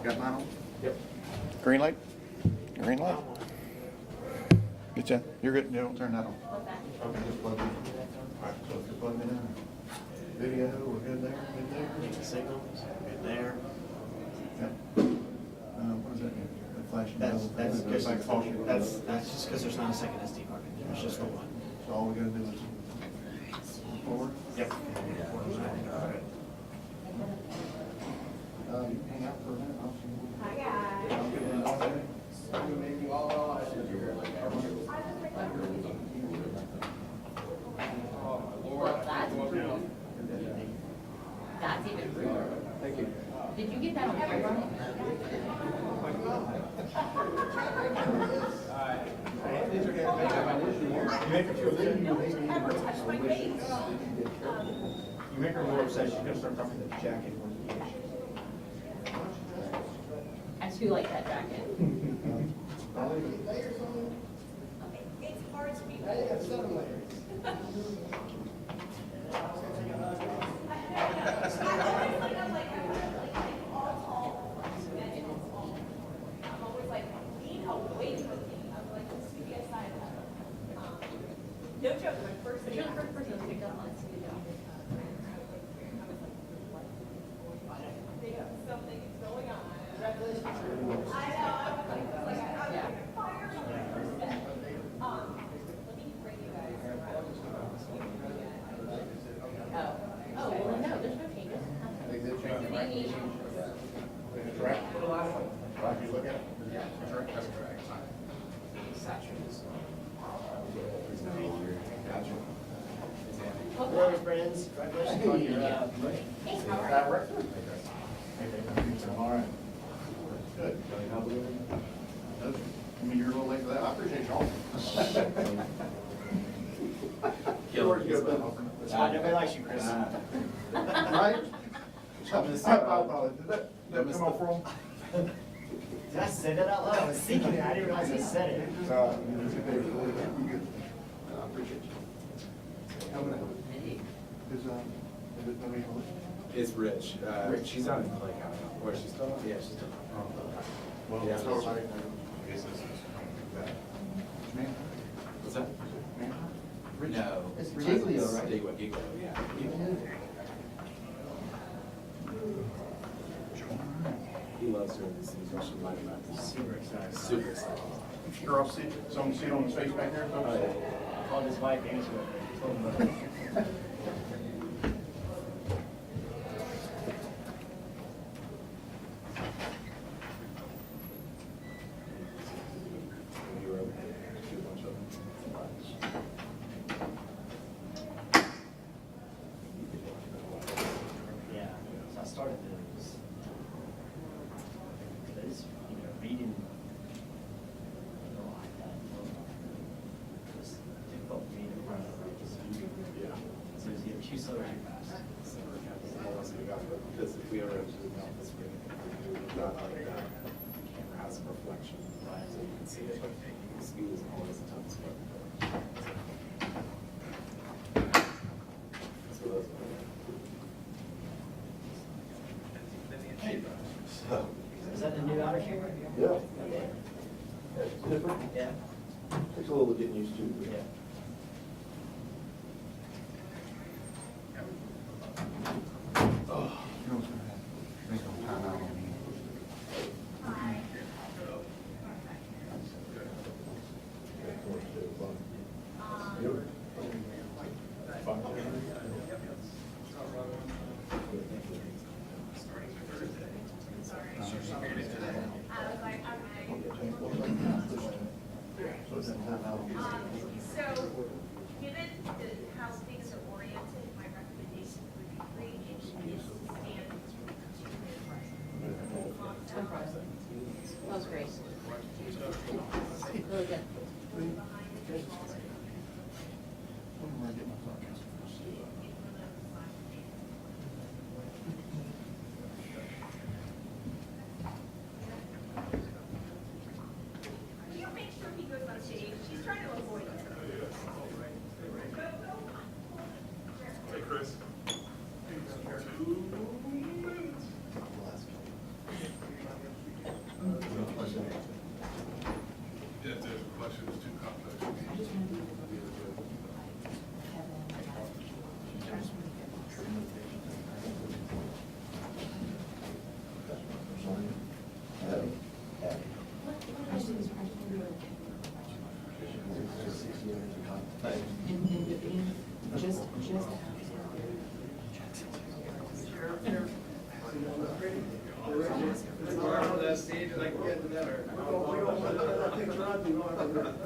Got mine on? Yep. Green light? Green light? Getcha? You're good. You don't turn that on. Okay, just plug it in. All right, so if you're plugging it in, video, we're good there, good there? Need the signals, good there. Yep. What does that mean? The flashing That's, yellow that's thing? just, Like caution. that's just because there's not a second SD card in there, it's just the one. So all we gotta do is forward? Yep. You can hang out for a minute, I'll see. Hi, guys. I'll get in all day. Well, that's rude. That's even ruder. Thank you. Did you get that on camera? You make her feel good. No one's ever touched my face. You make her more upset, she's gonna start talking to Jack and I do like that jacket. It's hard to be. I'm always like, lean away from me. I'm like, let's see the side of no joke, my first. You're the first person to pick up on studio. Something is going on. Congratulations. I know. I was like, I'm fired. Let me bring you guys around. Oh, well, no, there's no changes. They did change it, right? It's right. Right, you look at it? Yeah. That's right, that's correct. Gotcha. Hello, friends. Congratulations on your, Hey, how are Fabric? All right. Good. I mean, you're a little late for that. I appreciate y'all. nobody likes you, Chris. Right? Did that come off wrong? Did I say that out loud? I was thinking it, I didn't realize I said it. I appreciate you. Coming in. Is it nobody else? It's Rich. Rich. She's out in Clay County. Where she's still? Yeah, she's still. Well, Yeah. so everybody Man? What's that? Man? No. It's Giglio, right? Giglio, yeah. He loves her. He's rushing right about this. Super excited. Super excited. Sure, I'll see, someone see it on the space back there? Oh, yeah. Called his wife, answered it. Told him about it. You were over here. Shoot a bunch of them. Yeah, so I started this. This, reading. Just difficult for me to run Yeah. So it's either too slow or too fast. So we're kind of almost we got it. Because if we ever have to do this, we're going to not like that. The camera has a reflection, so you can see it, but the speed is always the toughest part. So those are. So. Is that the new outer camera? Yeah. It's different. Yeah. Takes a little getting used to. Yeah. You know what's gonna happen? They're gonna time out on me. So it's in time out. About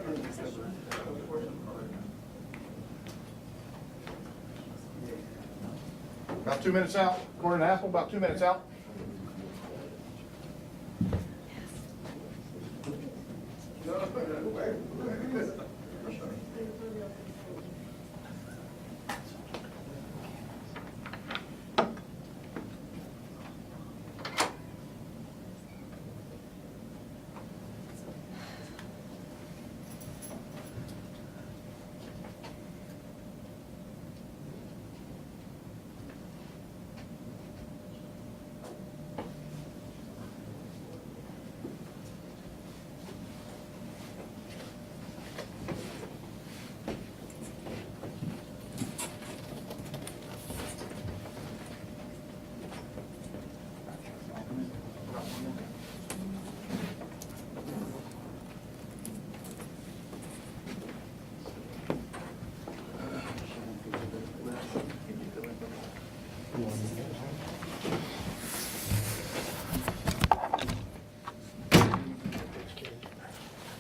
2 minutes out. Corner and apple, about 2 minutes out.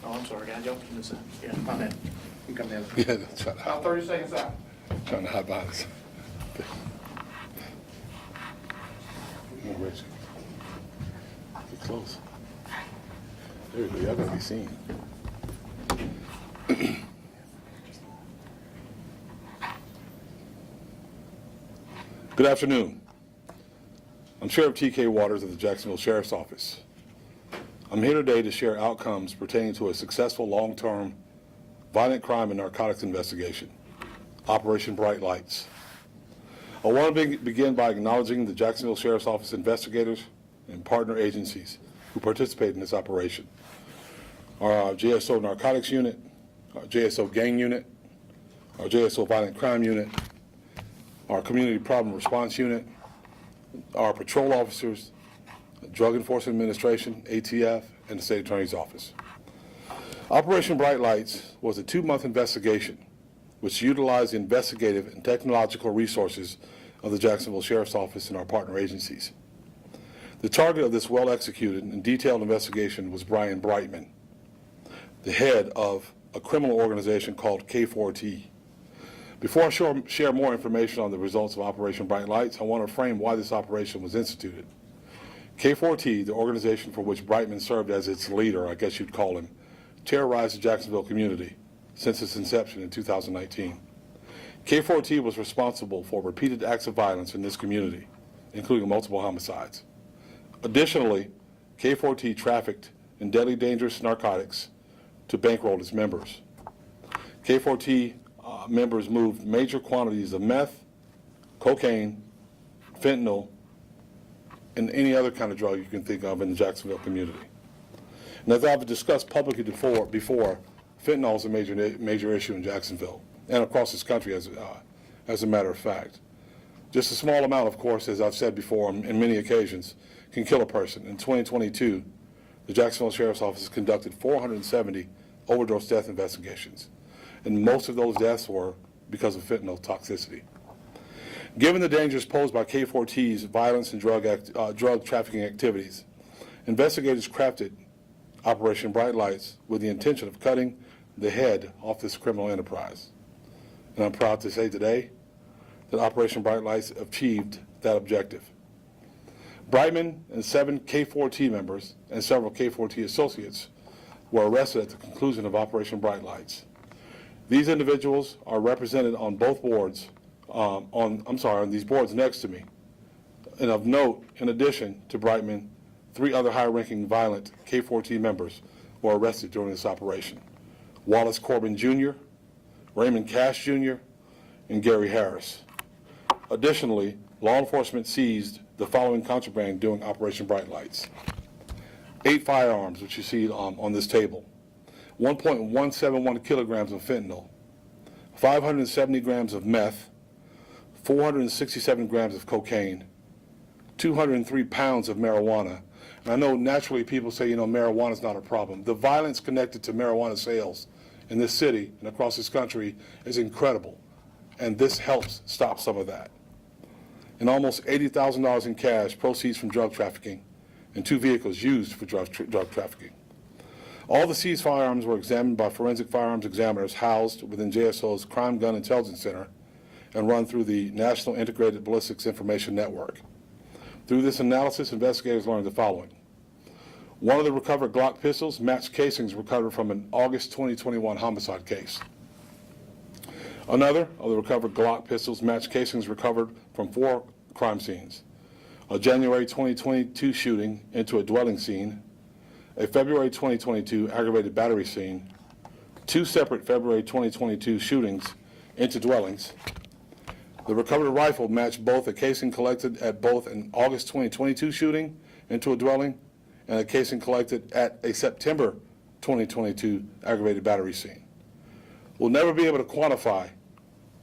Oh, I'm sorry, guys, y'all can decide. Yeah, my bad. You come down. Yeah, that's right. About 30 seconds out. Trying to hide behind us. Come on, Rich. Get close. There you go. Y'all gotta be seen. Good afternoon. I'm Sheriff T.K. Waters of the Jacksonville Sheriff's Office. I'm here today to share outcomes pertaining to a successful long-term violent crime and narcotics investigation, Operation Bright Lights. I want to begin by acknowledging the Jacksonville Sheriff's Office investigators and partner agencies who participated in this operation. Our JSO Narcotics Unit, our JSO Gang Unit, our JSO Violent Crime Unit, our Community Problem Response Unit, our patrol officers, Drug Enforcement Administration, ATF, and the State Attorney's Office. Operation Bright Lights was a 2-month investigation which utilized the investigative and technological resources of the Jacksonville Sheriff's Office and our partner agencies. The target of this well-executed and detailed investigation was Brian Brightman, the head of a criminal organization called K4T. Before I share more information on the results of Operation Bright Lights, I want to frame why this operation was instituted. K4T, the organization for which Brightman served as its leader, I guess you'd call him, terrorized the Jacksonville community since its inception in 2019. K4T was responsible for repeated acts of violence in this community, including multiple homicides. Additionally, K4T trafficked in deadly dangerous narcotics to bankroll its members. K4T members moved major quantities of meth, cocaine, fentanyl, and any other kind of drug you can think of in the Jacksonville community. And as I've discussed publicly before, fentanyl is a major issue in Jacksonville and across this country as a matter of fact. Just a small amount, of course, as I've said before on many occasions, can kill a person. In 2022, the Jacksonville Sheriff's Office conducted 470 overdose death investigations, and most of those deaths were because of fentanyl toxicity. Given the dangers posed by K4T's violence and drug trafficking activities, investigators crafted Operation Bright Lights with the intention of cutting the head off this criminal enterprise. And I'm proud to say today that Operation Bright Lights achieved that objective. Brightman and 7 K4T members and several K4T associates were arrested at the conclusion of Operation Bright Lights. These individuals are represented on both boards, on these boards next to me. And of note, in addition to Brightman, 3 other high-ranking violent K4T members were arrested during this operation: Wallace Corbin Jr., Raymond Cash Jr., and Gary Harris. Additionally, law enforcement seized the following contraband during Operation Bright Lights: 8 firearms, which you see on this table, 1.171 kilograms of fentanyl, 570 grams of meth, 467 grams of cocaine, 203 pounds of marijuana. And I know naturally people say, marijuana is not a problem. The violence connected to marijuana sales in this city and across this country is incredible, and this helps stop some of that. And almost $80,000 in cash, proceeds from drug trafficking, and 2 vehicles used for drug trafficking. All the seized firearms were examined by forensic firearms examiners housed within JSO's Crime Gun Intelligence Center and run through the National Integrated Ballistics Information Network. Through this analysis, investigators learned the following. One of the recovered Glock pistols matched casings recovered from an August 2021 homicide case. Another of the recovered Glock pistols matched casings recovered from 4 crime scenes. A January 2022 shooting into a dwelling scene, a February 2022 aggravated battery scene, 2 separate February 2022 shootings into dwellings. The recovered rifle matched both a casing collected at both an August 2022 shooting into a dwelling and a casing collected at a September 2022 aggravated battery scene. We'll never be able to quantify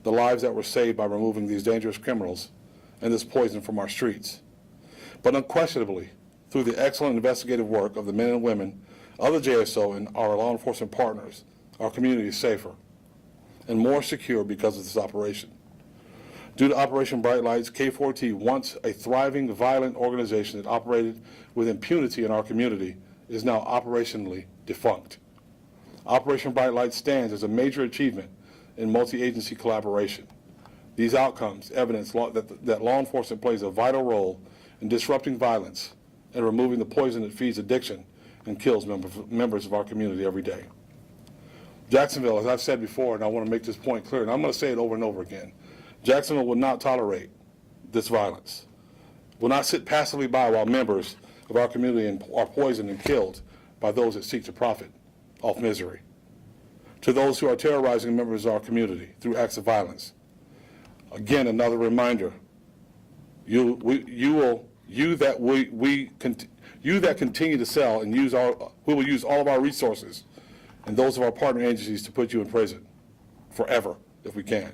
the lives that were saved by removing these dangerous criminals and this poison from our streets. But unquestionably, through the excellent investigative work of the men and women of the JSO and our law enforcement partners, our community is safer and more secure because of this operation. Due to Operation Bright Lights, K4T, once a thriving, violent organization that operated with impunity in our community, is now operationally defunct. Operation Bright Lights stands as a major achievement in multi-agency collaboration. These outcomes evidence that law enforcement plays a vital role in disrupting violence and removing the poison that feeds addiction and kills members of our community every day. Jacksonville, as I've said before, and I want to make this point clear, and I'm going to say it over and over again, Jacksonville will not tolerate this violence, will not sit passively by while members of our community are poisoned and killed by those that seek to profit off misery. To those who are terrorizing members of our community through acts of violence, again, another reminder, you that continue to sell and we will use all of our resources and those of our partner agencies to put you in prison forever if we can.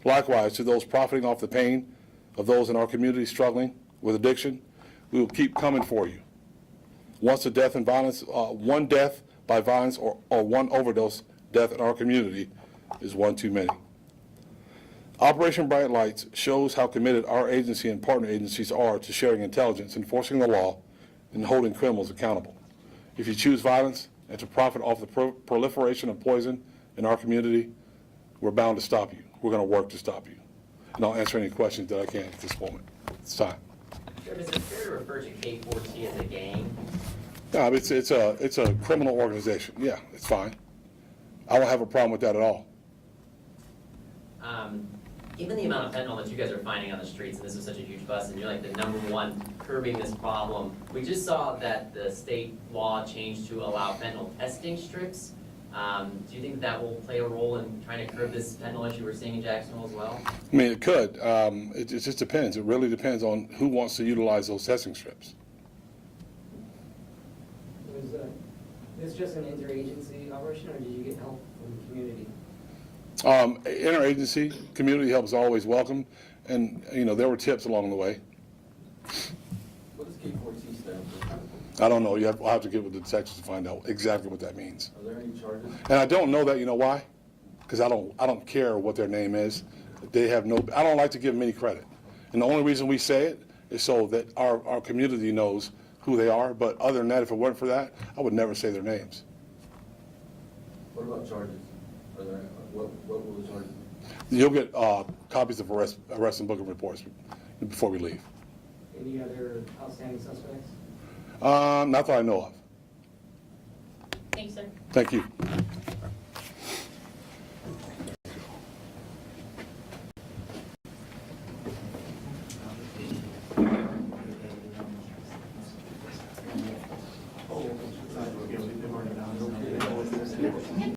Likewise, to those profiting off the pain of those in our community struggling with addiction, we will keep coming for you. Once a death in violence, one death by violence or one overdose death in our community is one too many. Operation Bright Lights shows how committed our agency and partner agencies are to sharing intelligence, enforcing the law, and holding criminals accountable. If you choose violence and to profit off the proliferation of poison in our community, we're bound to stop you. We're going to work to stop you. And I'll answer any questions that I can at this moment. It's time. Sheriff, is it fair to refer to K4T as a gang? No, it's a criminal organization. Yeah, it's fine. I don't have a problem with that at all. Given the amount of fentanyl that you guys are finding on the streets, and this is such a huge bust, and you're like the #1 curbing this problem, we just saw that the state law changed to allow fentanyl testing strips. Do you think that will play a role in trying to curb this fentanyl issue we're seeing in Jacksonville as well? I mean, it could. It just depends. It really depends on who wants to utilize those testing strips. Was this just an interagency operation, or did you get help from the community? Interagency, community help is always welcome, and there were tips along the way. What does K4T stand for? I don't know. I'll have to get with the detectives to find out exactly what that means. Are there any charges? And I don't know that. You know why? Because I don't care what their name is. They have no. I don't like to give them any credit, and the only reason we say it is so that our community knows who they are. But other than that, if it weren't for that, I would never say their names. What about charges? Are there, what will the charges be? You'll get copies of arrest and booking reports before we leave. Any other outstanding suspects? Not that I know of. Thanks, sir. Thank you.